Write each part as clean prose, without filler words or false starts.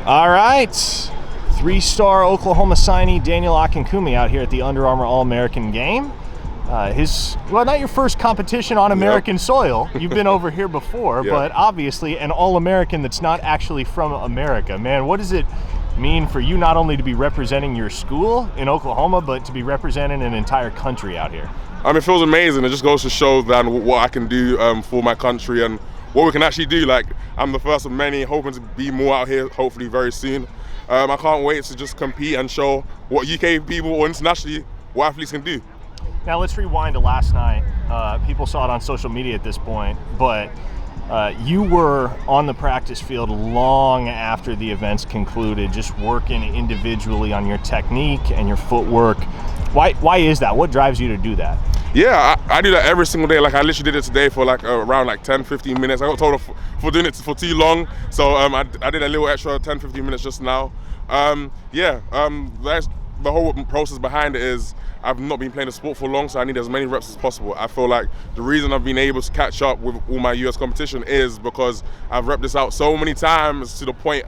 All right. 3-star Oklahoma signee Daniel Akinkunmi out here at the Under Armour All-American game. Not your first competition on American soil. You've been over here before, but obviously an All-American that's not actually from America. Man, what does it mean for you not only to be representing your school in Oklahoma, but to be representing an entire country out here? It feels amazing. It just goes to show that what I can do for my country and what we can actually do. Like, I'm the first of many, hoping to be more out here, hopefully very soon. I can't wait to just compete and show what UK people or internationally what athletes can do. Now let's rewind to last night. People saw it on social media at this point, but you were on the practice field long after the events concluded, just working individually on your technique and your footwork. Why is that? What drives you to do that? Yeah, I do that every single day. Like, I literally did it today for around 10-15 minutes. I got told for doing it for too long, so I did a little extra 10-15 minutes just now. That's the whole process behind it is I've not been playing the sport for long, so I need as many reps as possible. I feel like the reason I've been able to catch up with all my US competition is because I've repped this out so many times to the point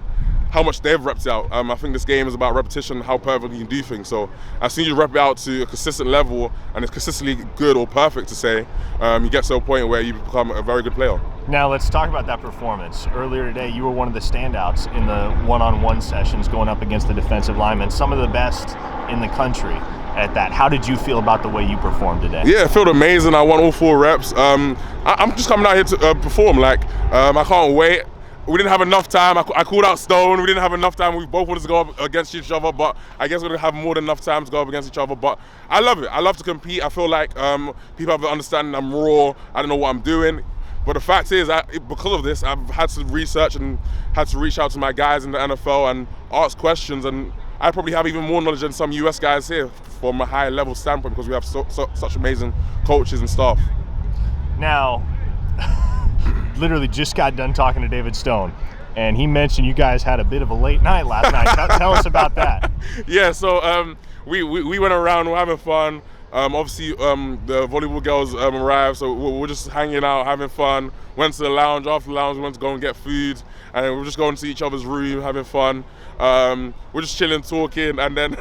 how much they've repped out. I think this game is about repetition, how perfect you can do things. So as soon as you rep it out to a consistent level and it's consistently good or perfect to say, you get to a point where you become a very good player. Now let's talk about that performance. Earlier today, you were one of the standouts in the one-on-one sessions going up against the defensive linemen, some of the best in the country at that. How did you feel about the way you performed today? Yeah, it felt amazing. I won all 4 reps. I'm just coming out here to perform. I can't wait. We didn't have enough time. I called out Stone. We didn't have enough time. We both wanted to go up against each other, but I guess we're going to have more than enough time to go up against each other. But I love it. I love to compete. I feel like people have the understanding I'm raw. I don't know what I'm doing. But the fact is, because of this, I've had to research and had to reach out to my guys in the NFL and ask questions. And I probably have even more knowledge than some US guys here from a high level standpoint because we have such amazing coaches and staff. Now, literally just got done talking to David Stone, and he mentioned you guys had a bit of a late night last night. Tell us about that. Yeah, so we went around, we're having fun. Obviously, the volleyball girls arrived, so we're just hanging out, having fun. Went to the lounge. After the lounge, we went to go and get food, and then we're just going to each other's room, having fun. We're just chilling, talking, and then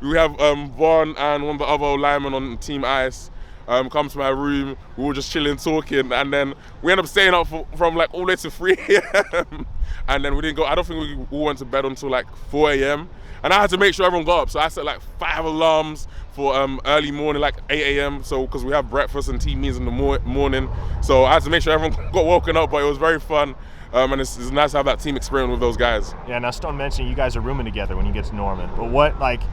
we have Vaughn and one of the other linemen on Team Ice come to my room. We were just chilling, talking, and then we ended up staying up from all the way to 3 a.m. and then we didn't go. I don't think we all went to bed until 4 a.m. and I had to make sure everyone got up. So I set 5 alarms for early morning, 8 a.m. So because we have breakfast and team meetings in the morning, so I had to make sure everyone got woken up. But it was very fun. And it's nice to have that team experience with those guys. Yeah, now Stone mentioned you guys are rooming together when you get to Norman. But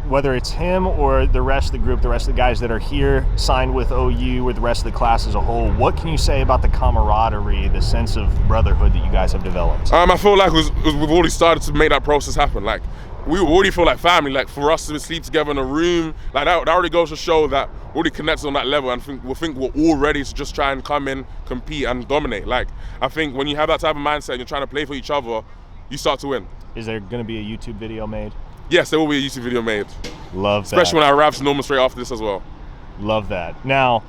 whether it's him or the rest of the group, the rest of the guys that are here, signed with OU, or the rest of the class as a whole, what can you say about the camaraderie, the sense of brotherhood that you guys have developed? I feel like we've already started to make that process happen. We already feel like family. For us to sleep together in a room, that already goes to show that we're already connected on that level, and think we're all ready to just try and come in, compete, and dominate. I think when you have that type of mindset and you're trying to play for each other, you start to win. Is there going to be a YouTube video made? Yes, there will be a YouTube video made. Love that. Especially when I arrive to Norman straight after this as well. Love that. Now,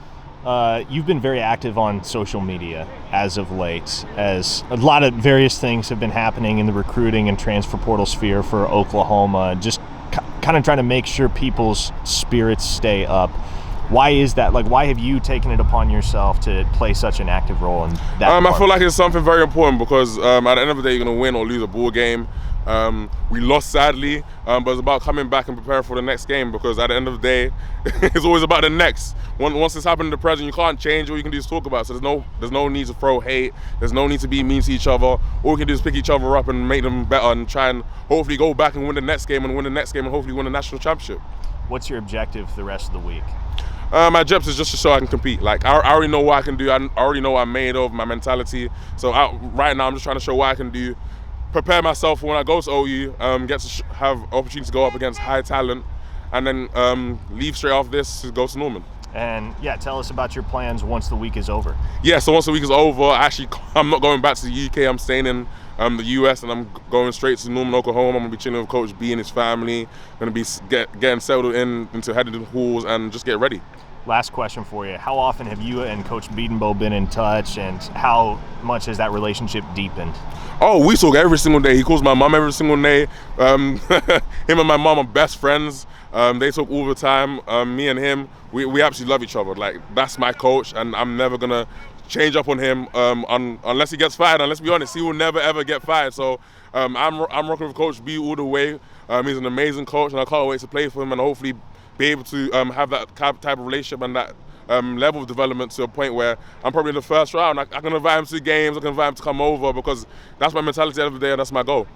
you've been very active on social media as of late, as a lot of various things have been happening in the recruiting and transfer portal sphere for Oklahoma, just kind of trying to make sure people's spirits stay up. Why is that? Why have you taken it upon yourself to play such an active role in that? I feel like it's something very important because at the end of the day, you're going to win or lose a ball game. We lost sadly, but it's about coming back and preparing for the next game, because at the end of the day, it's always about the next. Once it's happened in the present, you can't change. All you can do is talk about it. So there's no need to throw hate. There's no need to be mean to each other. All we can do is pick each other up and make them better and try and hopefully go back and win the next game and win the next game and hopefully win the national championship. What's your objective for the rest of the week? My objective is just to show I can compete. I already know what I can do. I already know what I'm made of, my mentality. So right now, I'm just trying to show what I can do. Prepare myself for when I go to OU, get to have opportunity to go up against high talent, and then leave straight after this to go to Norman. And yeah, tell us about your plans once the week is over. Yeah, so once the week is over, I'm not going back to the UK. I'm staying in the US, and I'm going straight to Norman, Oklahoma. I'm gonna be chilling with Coach B and his family. Gonna be getting settled into heading to the halls and just get ready. last question for you. How often have you and Coach Bedenbaugh been in touch, and how much has that relationship deepened? Oh, we talk every single day. He calls my mom every single day. Him and my mom are best friends. They talk all the time. Me and him, we absolutely love each other. Like, that's my coach, and I'm never gonna change up on him unless he gets fired. And let's be honest, he will never ever get fired. So I'm rocking with Coach B all the way. He's an amazing coach, and I can't wait to play for him and hopefully be able to have that type of relationship and that level of development to a point where I'm probably in the first round. I can invite him to games, I can invite him to come over, because that's my mentality every day and that's my goal.